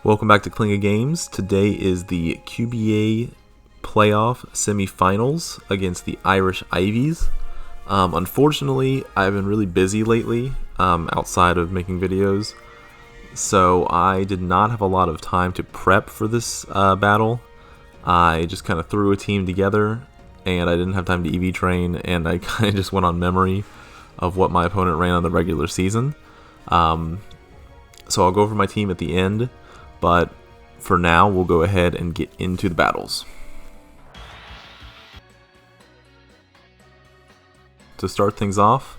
Welcome back to Klinga Games. Today is the QBA playoff semi-finals against the Irish Ivies. Unfortunately, I've been really busy lately outside of making videos, so I did not have a lot of time to prep for this battle. I just kind of threw a team together, and I didn't have time to EV train, and I kind of just went on memory of what my opponent ran on the regular season. So I'll go over my team at the end. But for now, we'll go ahead and get into the battles. To start things off,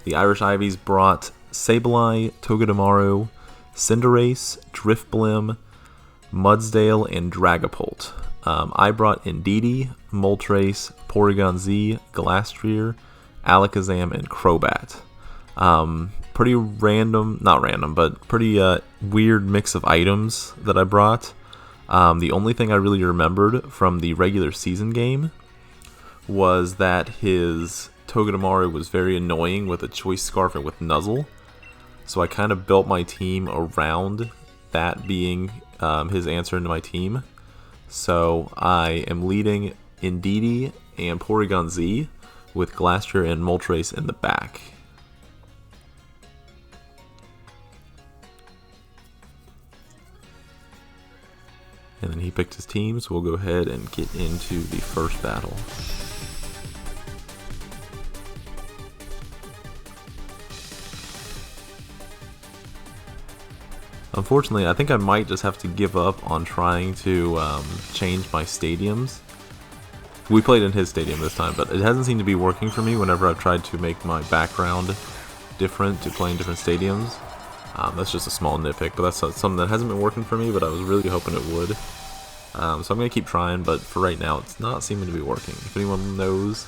the Irish Ivies brought Sableye, Togedemaru, Cinderace, Drifblim, Mudsdale, and Dragapult. I brought Indeedee, Moltres, Porygon-Z, Glastrier, Alakazam, and Crobat. Pretty random, not random, but pretty weird mix of items that I brought. The only thing I really remembered from the regular season game was that his Togedemaru was very annoying with a Choice Scarf and with Nuzzle. So I kind of built my team around that being his answer into my team. So I am leading Indeedee and Porygon-Z with Glastrier and Moltres in the back. And then he picked his team, so we'll go ahead and get into the first battle. Unfortunately, I think I might just have to give up on trying to change my stadiums. We played in his stadium this time, but it hasn't seemed to be working for me whenever I've tried to make my background different to play in different stadiums. That's just a small nitpick, but that's something that hasn't been working for me, but I was really hoping it would. So I'm going to keep trying, but for right now, it's not seeming to be working. If anyone knows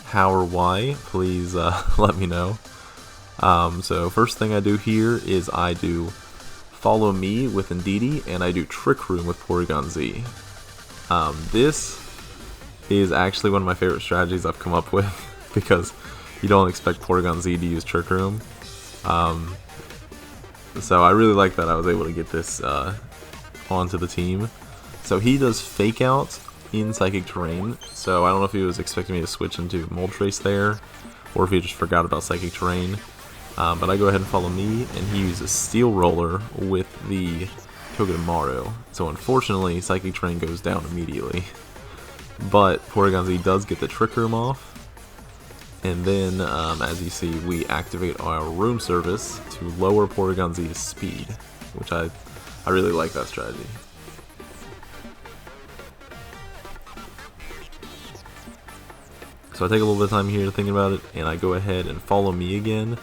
how or why, please let me know. So first thing I do here is I do Follow Me with Indeedee, and I do Trick Room with Porygon-Z. This is actually one of my favorite strategies I've come up with, because you don't expect Porygon-Z to use Trick Room. So I really like that I was able to get this onto the team. So he does Fake Out in Psychic Terrain, so I don't know if he was expecting me to switch into Moltres there, or if he just forgot about Psychic Terrain. But I go ahead and Follow Me, and he uses Steel Roller with the Togedemaru. So unfortunately, Psychic Terrain goes down immediately. But Porygon-Z does get the Trick Room off. And then, as you see, we activate our Room Service to lower Porygon-Z's speed, which I really like that strategy. So I take a little bit of time here thinking about it, and I go ahead and Follow Me again,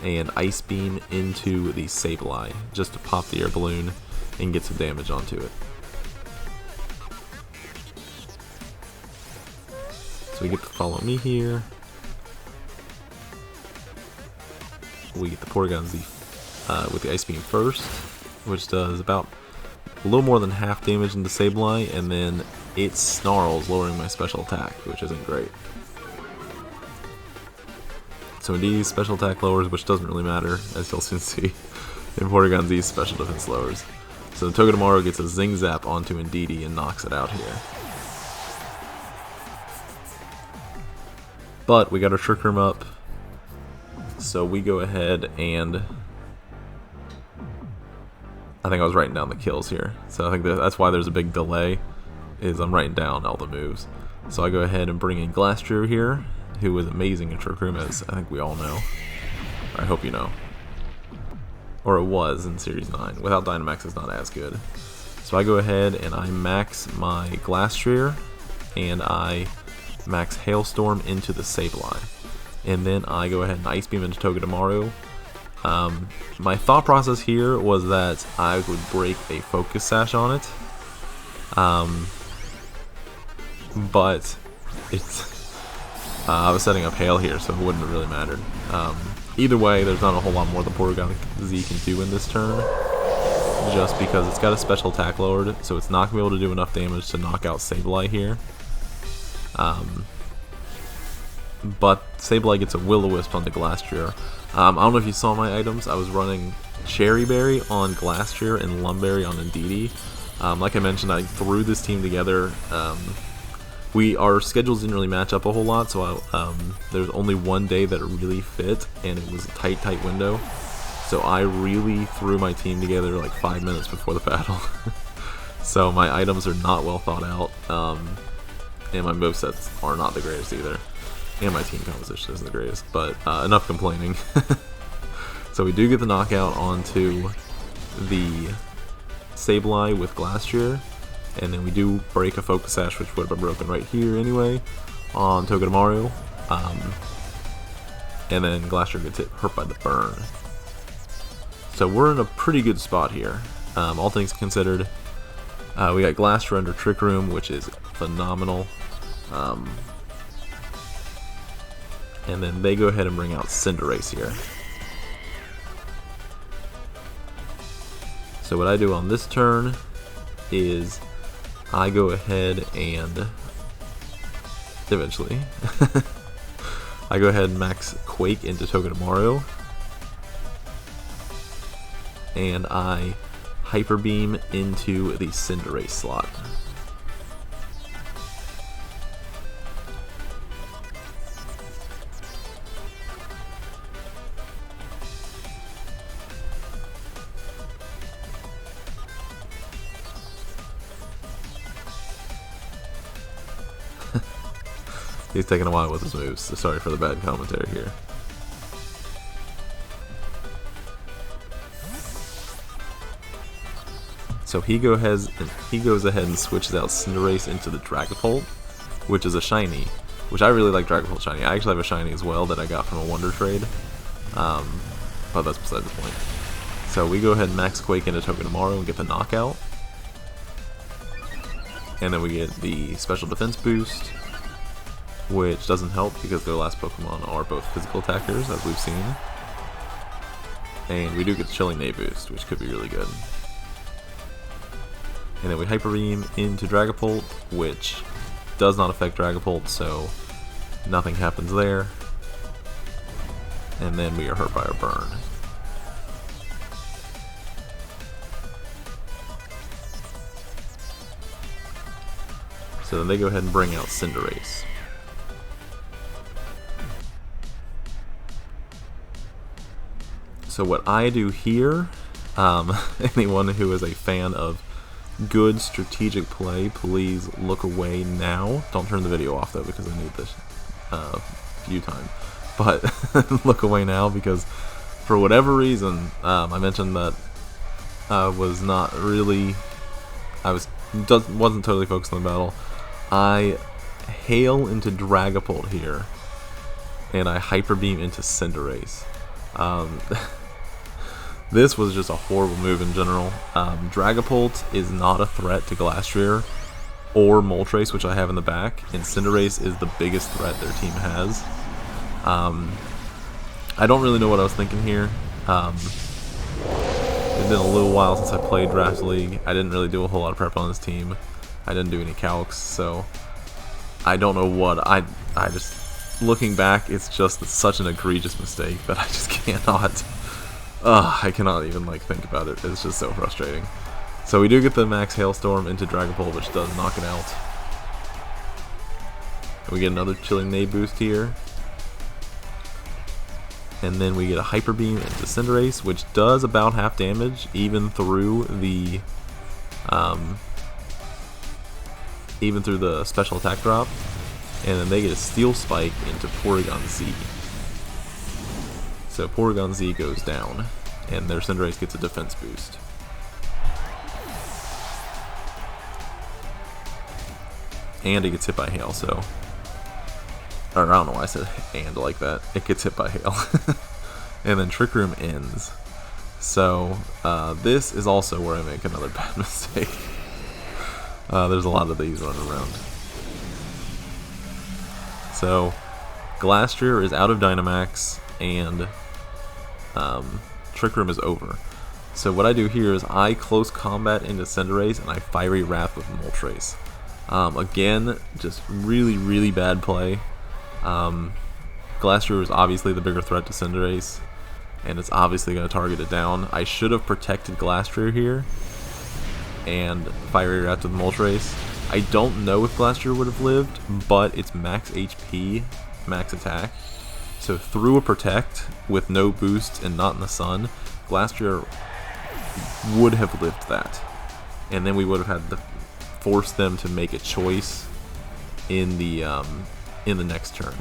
and Ice Beam into the Sableye, just to pop the air balloon and get some damage onto it. So we get to Follow Me here. We get the Porygon-Z with the Ice Beam first, which does about a little more than half damage into Sableye, and then it snarls, lowering my special attack, which isn't great. So Indeedee's special attack lowers, which doesn't really matter, as you'll soon see, and Porygon-Z's special defense lowers. So the Togedemaru gets a Zing Zap onto Indeedee and knocks it out here. But we got our Trick Room up, so we go ahead and I think I was writing down the kills here. So I think that's why there's a big delay, is I'm writing down all the moves. So I go ahead and bring in Glastrier here, who is amazing in Trick Room, as I think we all know. Or I hope you know. Or it was in Series 9. Without Dynamax, it's not as good. So I go ahead and I max my Glastrier, and I max Hailstorm into the Sableye. And then I go ahead and Ice Beam into Togedemaru. My thought process here was that I would break a Focus Sash on it. But it's I was setting up Hail here, so it wouldn't have really mattered. Either way, there's not a whole lot more the Porygon-Z can do in this turn, just because it's got a special attack lowered, so it's not going to be able to do enough damage to knock out Sableye here. But Sableye gets a Will-O-Wisp onto Glastrier. I don't know if you saw my items. I was running Cherry Berry on Glastrier and Lumberry on Indeedee. Like I mentioned, I threw this team together. Our schedules didn't really match up a whole lot, so there's only one day that it really fit, and it was a tight window. So I really threw my team together like 5 minutes before the battle. So my items are not well thought out, and my movesets are not the greatest either. And my team composition isn't the greatest, but enough complaining. So we do get the knockout onto the Sableye with Glastrier, and then we do break a Focus Sash, which would have been broken right here anyway, on Togedemaru. And then Glastrier gets hurt by the burn. So we're in a pretty good spot here, all things considered. We got Glastrier under Trick Room, which is phenomenal. And then they go ahead and bring out Cinderace here. So what I do on this turn is I go ahead and eventually I go ahead and max Quake into Togedemaru, and I Hyper Beam into the Cinderace slot. He's taking a while with his moves, so sorry for the bad commentary here. So he goes ahead and switches out Cinderace into the Dragapult, which is a shiny, which I really like. Dragapult shiny. I actually have a shiny as well that I got from a Wonder Trade, but that's beside the point. So we go ahead and max Quake into Togedemaru and get the knockout, and then we get the special defense boost, which doesn't help because their last Pokemon are both physical attackers, as we've seen. And we do get the Chilling Knee boost, which could be really good. And then we Hyper Beam into Dragapult, which does not affect Dragapult, so nothing happens there. And then we are hurt by our burn. So then they go ahead and bring out Cinderace. So what I do here, anyone who is a fan of good strategic play, please look away now. Don't turn the video off though, because I need this view time. But look away now, because for whatever reason, I mentioned that I was not really, wasn't totally focused on the battle. I hail into Dragapult here, and I Hyper Beam into Cinderace. This was just a horrible move in general. Dragapult is not a threat to Glastrier or Moltres, which I have in the back, and Cinderace is the biggest threat their team has. I don't really know what I was thinking here. It's been a little while since I played Draft League. I didn't really do a whole lot of prep on this team. I didn't do any calcs, so I don't know what I just, looking back, it's just such an egregious mistake that I just cannot. I cannot even think about it. It's just so frustrating. So we do get the max Hailstorm into Dragapult, which does knock it out. And we get another Chilling Knee boost here. And then we get a Hyper Beam into Cinderace, which does about half damage, even through the special attack drop. And then they get a Steel Spike into porygon-Z. So porygon-Z goes down, and their Cinderace gets a defense boost. And it gets hit by hail, so... Or I don't know why I said and like that. It gets hit by hail. And then Trick Room ends. So this is also where I make another bad mistake. There's a lot of these running around. So Glastrier is out of Dynamax, and Trick Room is over. So what I do here is I close combat into Cinderace, and I Fiery Wrath with Moltres. Again, just really, really bad play. Glastrier is obviously the bigger threat to Cinderace, and it's obviously going to target it down. I should have protected Glastrier here and Fiery Wrath with Moltres. I don't know if Glastrier would have lived, but it's max HP, max attack. So through a protect with no boost and not in the sun, Glastrier would have lived that. And then we would have had to force them to make a choice in the next turn.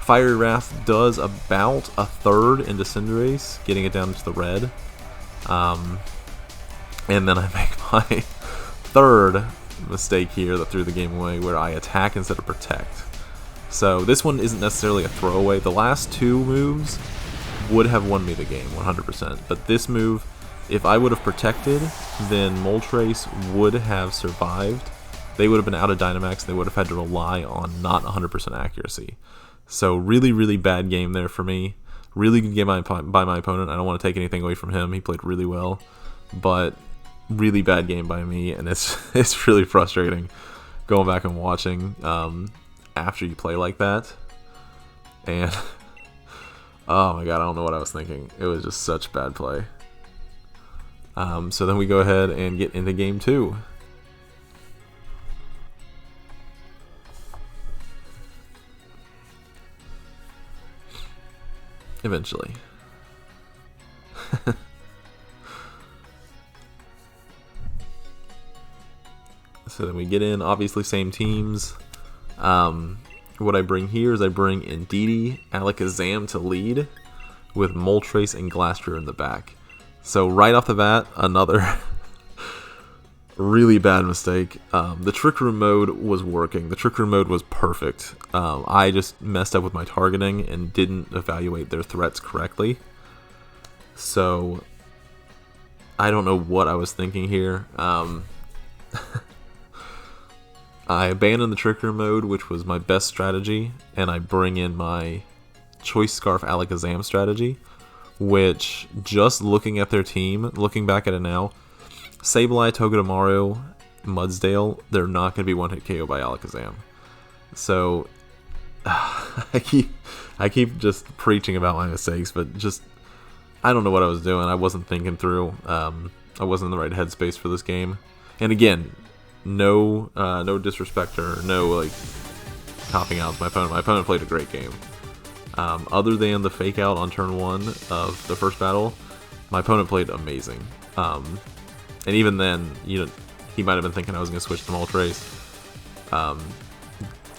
Fiery Wrath does about a third into Cinderace, getting it down to the red. And then I make my third mistake here that threw the game away, where I attack instead of protect. So this one isn't necessarily a throwaway. The last two moves would have won me the game 100%, but this move, if I would have protected, then Moltres would have survived. They would have been out of Dynamax, and they would have had to rely on not 100% accuracy. So really, really bad game there for me. Really good game by my opponent. I don't want to take anything away from him. He played really well, but really bad game by me, and it's really frustrating going back and watching after you play like that. And oh my god, I don't know what I was thinking. It was just such bad play. So then we go ahead and get into game 2. Eventually. So then we get in, obviously same teams. What I bring here is I bring Indeedee, Alakazam to lead with Moltres and Glastrier in the back. So right off the bat, another really bad mistake. The Trick Room mode was working. The Trick Room mode was perfect. I just messed up with my targeting and didn't evaluate their threats correctly. So I don't know what I was thinking here. I abandoned the Trick Room mode, which was my best strategy, and I bring in my Choice Scarf Alakazam strategy, which, just looking at their team, looking back at it now, Sableye, Togedemaru, Mudsdale, they're not going to be one-hit KO by Alakazam. So, I keep just preaching about my mistakes, but just, I don't know what I was doing. I wasn't thinking through. I wasn't in the right headspace for this game. And again, no disrespect or no like copping out to my opponent. My opponent played a great game. Other than the fake out on turn 1 of the first battle, my opponent played amazing. And even then, you know, he might have been thinking I was going to switch to Moltres.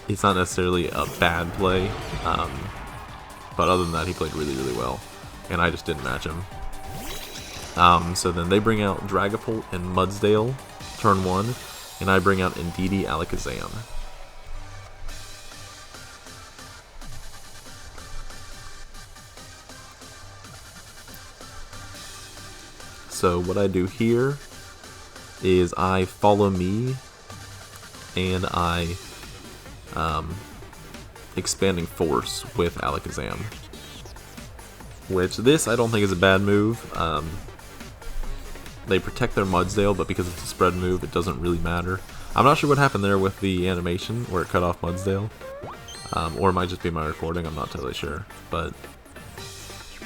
It's not necessarily a bad play, but other than that, he played really, really well, and I just didn't match him. So then they bring out Dragapult and Mudsdale, turn 1, and I bring out Indeedee, Alakazam. So what I do here is I follow me, and I Expanding Force with Alakazam. Which this I don't think is a bad move. They protect their Mudsdale, but because it's a spread move, it doesn't really matter. I'm not sure what happened there with the animation where it cut off Mudsdale. Or it might just be my recording, I'm not totally sure. But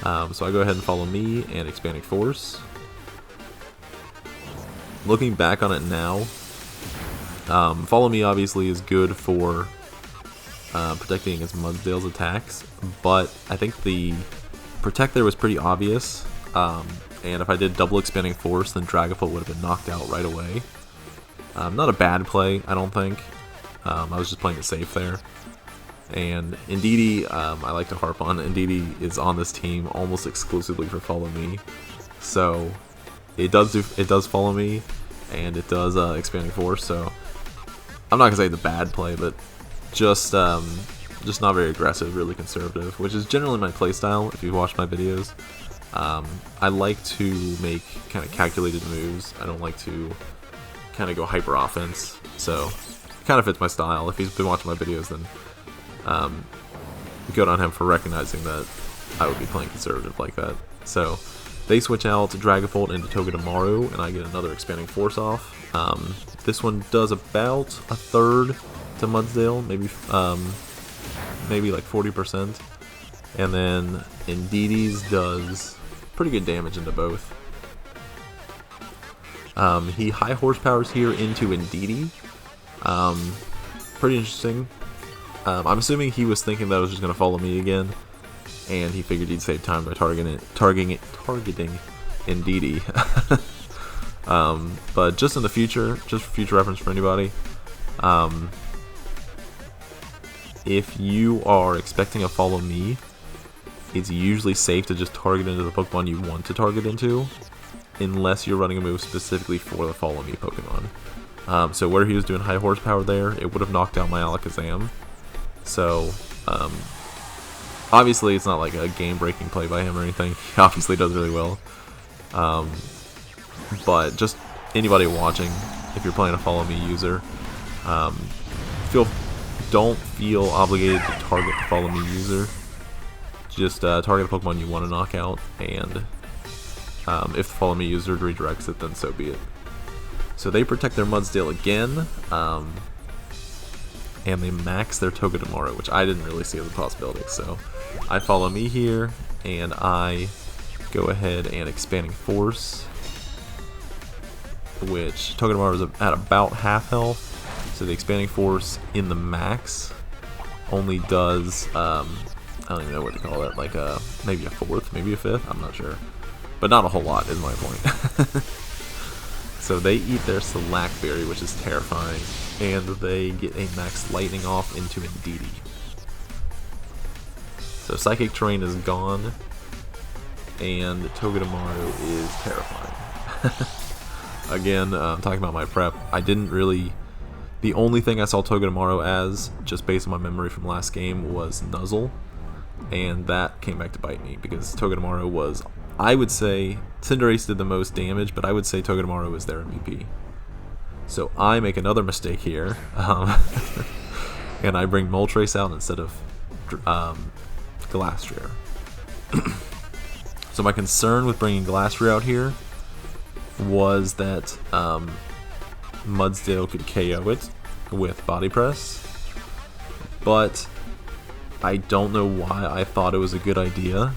so I go ahead and follow me and Expanding Force. Looking back on it now, Follow Me obviously is good for protecting against Mudsdale's attacks, but I think the Protect there was pretty obvious, and if I did double Expanding Force, then Dragapult would have been knocked out right away. Not a bad play, I don't think. I was just playing it safe there. And Indeedee, I like to harp on, Indeedee is on this team almost exclusively for Follow Me, so it does Follow Me, and it does Expanding Force. So I'm not gonna say the bad play, but just not very aggressive, really conservative, which is generally my playstyle. If you watch my videos, I like to make kind of calculated moves. I don't like to kind of go hyper offense. So it kind of fits my style. If he's been watching my videos, then good on him for recognizing that I would be playing conservative like that. So they switch out Dragapult into Togedemaru, and I get another Expanding Force off. This one does about a third to Mudsdale, maybe like 40%. And then Indeed's does pretty good damage into both. He high horsepowers here into Indeed. Pretty interesting. I'm assuming he was thinking that it was just going to follow me again, and he figured he'd save time by targeting Indeed. But just in the future, just for future reference for anybody, if you are expecting a follow me, it's usually safe to just target into the Pokemon you want to target into, unless you're running a move specifically for the follow me Pokemon. So where he was doing high horsepower there, it would have knocked out my Alakazam. So obviously it's not like a game-breaking play by him or anything. He obviously does really well. But just anybody watching, if you're playing a follow me user, don't feel obligated to target the follow me user. Just target a Pokemon you want to knock out, and if the follow me user redirects it, then so be it. So they protect their Mudsdale again, and they max their Togedemaru, which I didn't really see as a possibility. So I follow me here, and I go ahead and Expanding Force, which Togedemaru is at about half health. So the Expanding Force in the max only does, I don't even know what to call it, like maybe a fourth, maybe a fifth, I'm not sure. But not a whole lot is my point. So they eat their Slackberry, which is terrifying, and they get a max Lightning off into Indeedee. So Psychic Terrain is gone, and Togedemaru is terrifying. Again, talking about my prep, I didn't really... The only thing I saw Togedemaru as, just based on my memory from last game, was Nuzzle, and that came back to bite me, because Togedemaru was, I would say, Cinderace did the most damage, but I would say Togedemaru was their MVP. So I make another mistake here, and I bring Moltres out instead of Glastrier. So my concern with bringing Glastrier out here was that Mudsdale could KO it with Body Press, but I don't know why I thought it was a good idea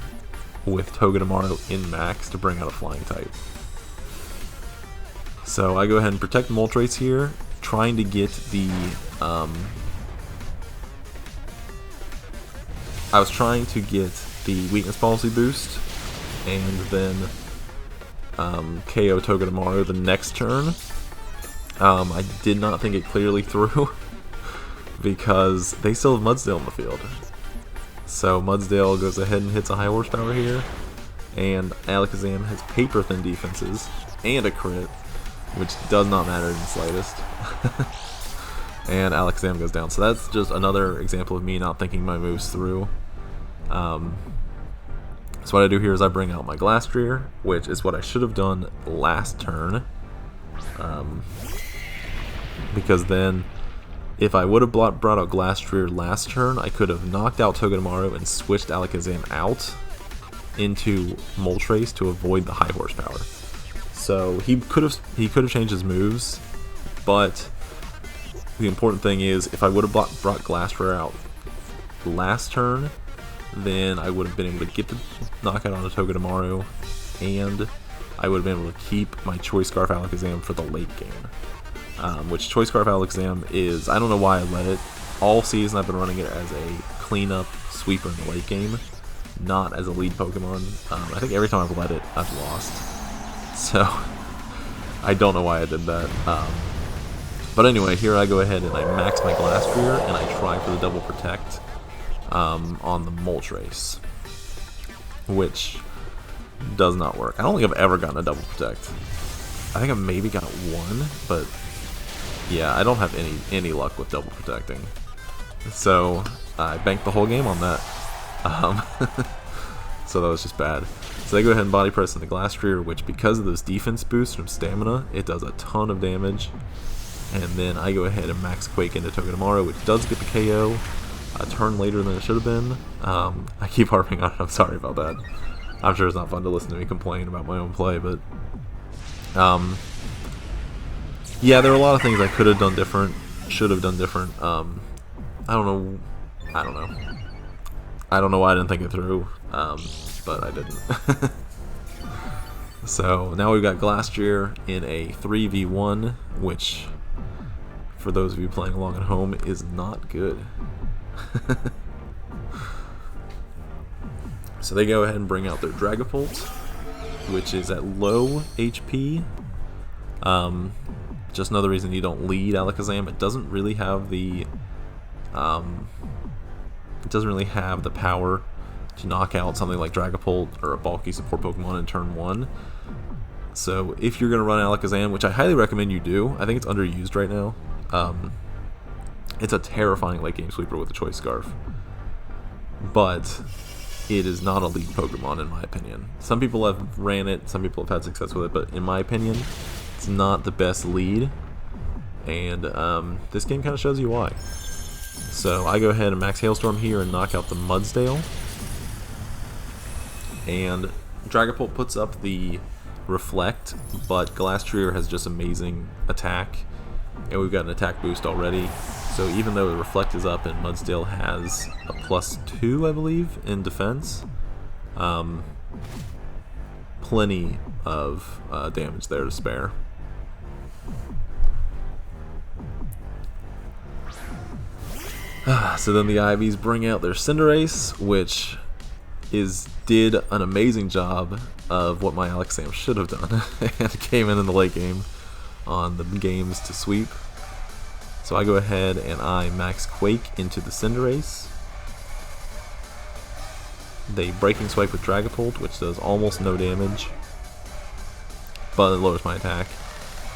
with Togedemaru in max to bring out a flying type. So I go ahead and protect Moltres here, trying to get the I was trying to get the Weakness Policy boost and then KO Togedemaru the next turn. I did not think it clearly through because they still have Mudsdale in the field. So Mudsdale goes ahead and hits a high horsepower here, and Alakazam has paper thin defenses and a crit, which does not matter in the slightest. And Alakazam goes down. So that's just another example of me not thinking my moves through. So what I do here is I bring out my Glastrier, which is what I should have done last turn. Because then, if I would have brought out Glastrier last turn, I could have knocked out Togedemaru and switched Alakazam out into Moltres to avoid the high horsepower. So he could have changed his moves, but the important thing is if I would have brought Glastrier out last turn, then I would have been able to get the knockout on a Togedemaru, and I would have been able to keep my Choice Scarf Alakazam for the late game. Which Choice Scarf Alakazam is, I don't know why I let it. All season I've been running it as a cleanup sweeper in the late game, not as a lead Pokemon. I think every time I've let it, I've lost. So, I don't know why I did that. But anyway, here I go ahead and I max my Glastrier, and I try for the double protect on the Moltres, which does not work. I don't think I've ever gotten a double protect. I think I maybe got one, but yeah, I don't have any luck with double protecting. So I banked the whole game on that. So that was just bad. So they go ahead and body press into Glastrier, which because of those defense boosts from stamina, it does a ton of damage. And then I go ahead and max Quake into Togedemaru, which does get the KO a turn later than it should have been. I keep harping on it, I'm sorry about that. I'm sure it's not fun to listen to me complain about my own play, but yeah, there are a lot of things I could have done different, should have done different. I don't know. I don't know why I didn't think it through, but I didn't. So now we've got Glastrier in a 3v1, which, for those of you playing along at home, is not good. So they go ahead and bring out their Dragapult, which is at low HP. Just another reason you don't lead Alakazam. It doesn't really have the power to knock out something like Dragapult or a bulky support Pokemon in turn 1. So if you're going to run Alakazam, which I highly recommend you do, I think it's underused right now. It's a terrifying late game sweeper with a Choice Scarf. But it is not a lead Pokemon in my opinion. Some people have ran it, some people have had success with it, but in my opinion, it's not the best lead. And this game kind of shows you why. So I go ahead and max Hailstorm here and knock out the Mudsdale. And Dragapult puts up the Reflect, but Glastrier has just amazing attack, and we've got an attack boost already. So even though the Reflect is up and Mudsdale has a +2, I believe, in defense, plenty of damage there to spare. So then the Ivies bring out their Cinderace, which did an amazing job of what my Alakazam should have done, and came in the late game on the games to sweep. So I go ahead and I max Quake into the Cinderace. They Breaking Swipe with Dragapult, which does almost no damage, but it lowers my attack.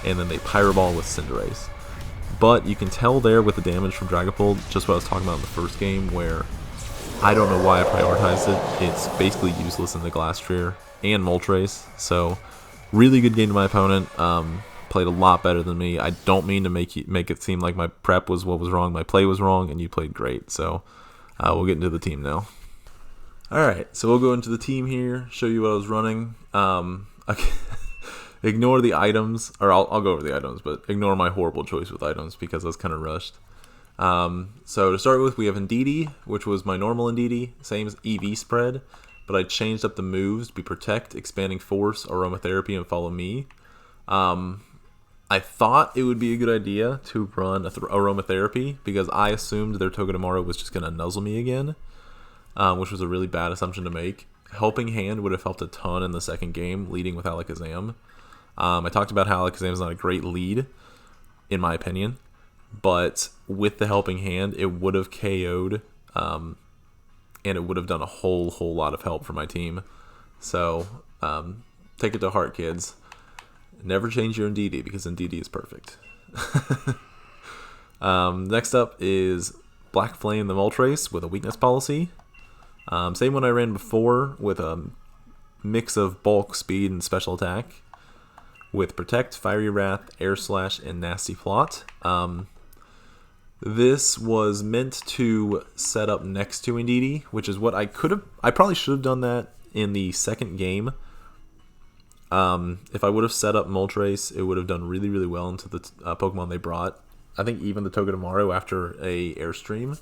And then they Pyro Ball with Cinderace. But you can tell there with the damage from Dragapult, just what I was talking about in the first game, where I don't know why I prioritized it. It's basically useless in the Glastrier and Moltres. So really good game to my opponent. Played a lot better than me. I don't mean to make it seem like my prep was what was wrong. My play was wrong, and you played great. So we'll get into the team now. Alright, so we'll go into the team here, show you what I was running. Okay. Ignore the items, or I'll go over the items, but ignore my horrible choice with items because I was kind of rushed. So to start with, we have Indeedee, which was my normal Indeedee, same as EV spread, but I changed up the moves to be Protect, Expanding Force, Aromatherapy, and Follow Me. I thought it would be a good idea to run Aromatherapy because I assumed their Togedemaru was just going to nuzzle me again, which was a really bad assumption to make. Helping Hand would have helped a ton in the second game, leading with Alakazam. I talked about how Alakazam is not a great lead, in my opinion, but with the Helping Hand, it would have KO'd, and it would have done a whole lot of help for my team. So, take it to heart, kids. Never change your Indeedee, because Indeedee is perfect. Next up is Black Flame the Moltres with a Weakness Policy. Same one I ran before, with a mix of Bulk, Speed, and Special Attack. With Protect, Fiery Wrath, Air Slash, and Nasty Plot. This was meant to set up next to Indeedee, which is what I probably should have done that in the second game. If I would have set up Moltres, it would have done really well into the Pokemon they brought. I think even the Togedemaru after a Airstream.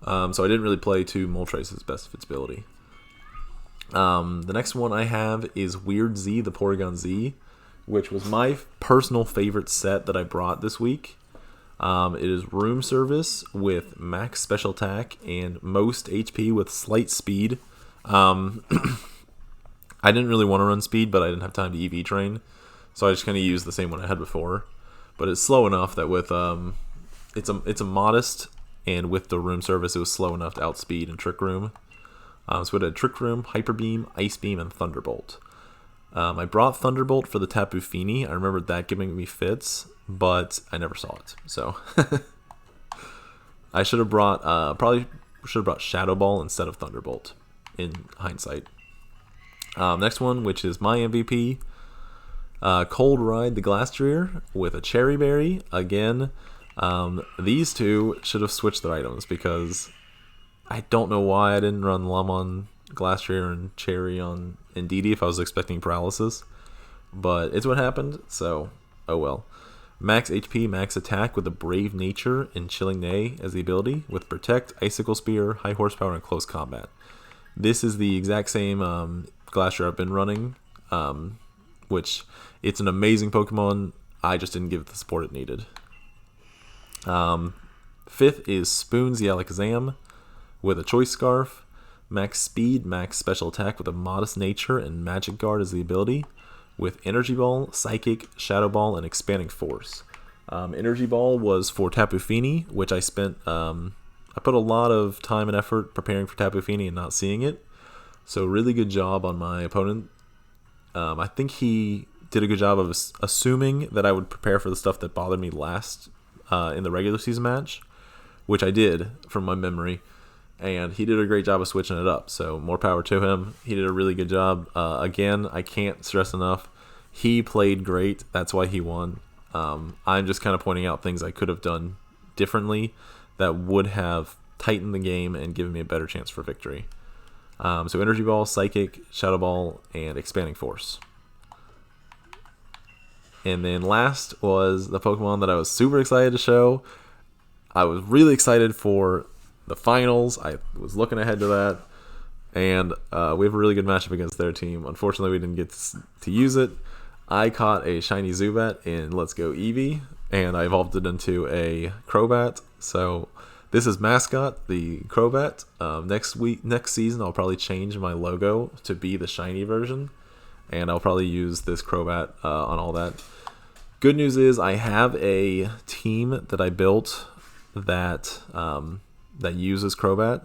So I didn't really play to Moltres' best of its ability. The next one I have is Weird Z, the porygon-Z, which was my personal favorite set that I brought this week. It is Room Service with max special attack and most HP with slight speed. I didn't really want to run speed, but I didn't have time to EV train, so I just kind of used the same one I had before. But it's slow enough that with it's a modest, and with the Room Service, it was slow enough to outspeed and Trick Room. So it had Trick Room, Hyper Beam, Ice Beam, and Thunderbolt. I brought Thunderbolt for the Tapu Fini. I remember that giving me fits, but I never saw it. So I should have brought probably should have brought Shadow Ball instead of Thunderbolt in hindsight. Next one, which is my MVP, Cold Ride the Glastrier with a Cherry Berry. Again, these two should have switched their items because I don't know why I didn't run Lum on Glastrier and Cherry on Indeedee if I was expecting paralysis, but it's what happened, so oh well. Max HP, max attack with a Brave Nature and Chilling Neigh as the ability, with Protect, Icicle Spear, High Horsepower, and Close Combat. This is the exact same Glastrier I've been running, which it's an amazing Pokemon. I just didn't give it the support it needed. Fifth is Spoons the Alakazam with a Choice Scarf, max speed, max special attack with a Modest Nature and Magic Guard as the ability, with Energy Ball, Psychic, Shadow Ball, and Expanding Force. Energy Ball was for Tapu Fini, which I spent, I put a lot of time and effort preparing for Tapu Fini and not seeing it. So really good job on my opponent. I think he did a good job of assuming that I would prepare for the stuff that bothered me last in the regular season match, which I did from my memory. And he did a great job of switching it up, so more power to him. He did a really good job. Again, I can't stress enough, he played great. That's why he won. I'm just kind of pointing out things I could have done differently that would have tightened the game and given me a better chance for victory. So Energy Ball, Psychic, Shadow Ball, and Expanding Force. And then last was the Pokemon that I was super excited to show. I was really excited for the finals. I was looking ahead to that, and we have a really good matchup against their team. Unfortunately, we didn't get to use it. I caught a shiny Zubat in Let's Go Eevee, and I evolved it into a Crobat. So this is Mascot, the Crobat. Next season, I'll probably change my logo to be the shiny version, and I'll probably use this Crobat on all that. Good news is I have a team that I built that uses Crobat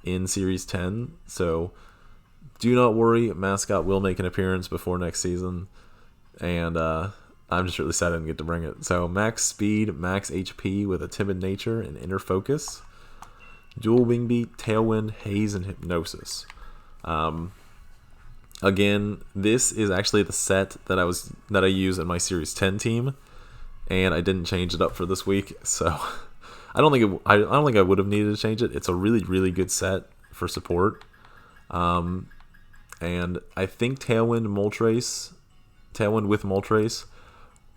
in Series 10, so do not worry, Mascot will make an appearance before next season, and I'm just really sad I didn't get to bring it. So max speed, max HP with a Timid Nature and Inner Focus, dual Wing Beat, Tailwind, Haze, and Hypnosis. Again, this is actually the set that I use in my Series 10 team, and I didn't change it up for this week, so I don't think I would have needed to change it. It's a really, really good set for support. And I think Tailwind with Moltres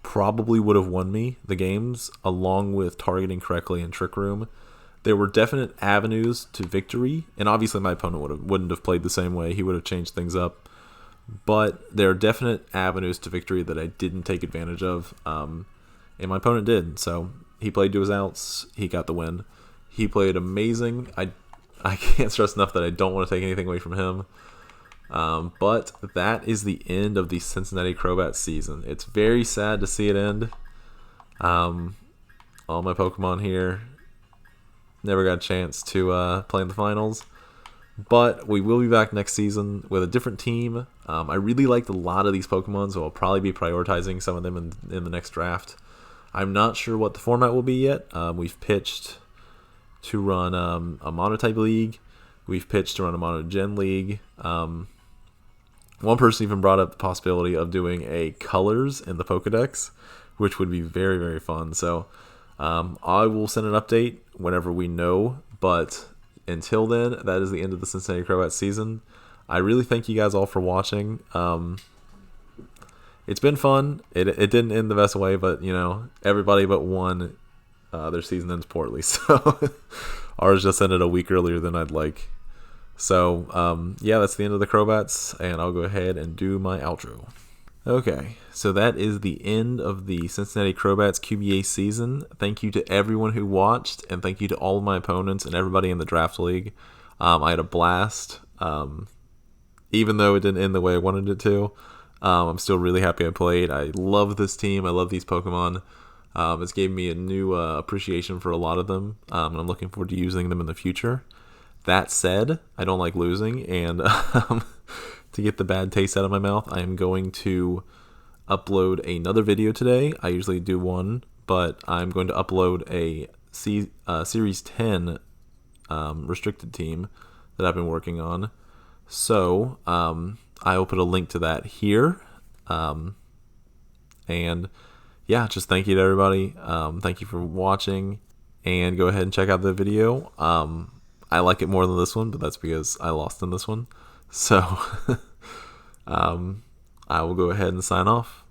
probably would have won me the games, along with targeting correctly and Trick Room. There were definite avenues to victory, and obviously my opponent wouldn't have played the same way. He would have changed things up. But there are definite avenues to victory that I didn't take advantage of, and my opponent did. So he played to his outs. He got the win. He played amazing. I can't stress enough that I don't want to take anything away from him. But that is the end of the Cincinnati Crobats season. It's very sad to see it end. All my Pokemon here never got a chance to play in the finals. But we will be back next season with a different team. I really liked a lot of these Pokemon, so I'll probably be prioritizing some of them in the next draft. I'm not sure what the format will be yet. We've pitched to run a Monotype League. We've pitched to run a Monogen League. One person even brought up the possibility of doing a Colors in the Pokedex, which would be very, very fun. So I will send an update whenever we know, but until then, that is the end of the Cincinnati Crobats season. I really thank you guys all for watching. It's been fun. It didn't end the best way, but everybody but one, their season ends poorly. So ours just ended a week earlier than I'd like. So yeah, that's the end of the Crobats, and I'll go ahead and do my outro. Okay, so that is the end of the Cincinnati Crobats QBA season. Thank you to everyone who watched, and thank you to all of my opponents and everybody in the draft league. I had a blast. Even though it didn't end the way I wanted it to, I'm still really happy I played. I love this team. I love these Pokemon. It's gave me a new appreciation for a lot of them, and I'm looking forward to using them in the future. That said, I don't like losing, and to get the bad taste out of my mouth, I am going to upload another video today. I usually do one, but I'm going to upload a Series 10 restricted team that I've been working on. So I will put a link to that here. And yeah, just thank you to everybody. Thank you for watching, and go ahead and check out the video. I like it more than this one, but that's because I lost in this one. So I will go ahead and sign off.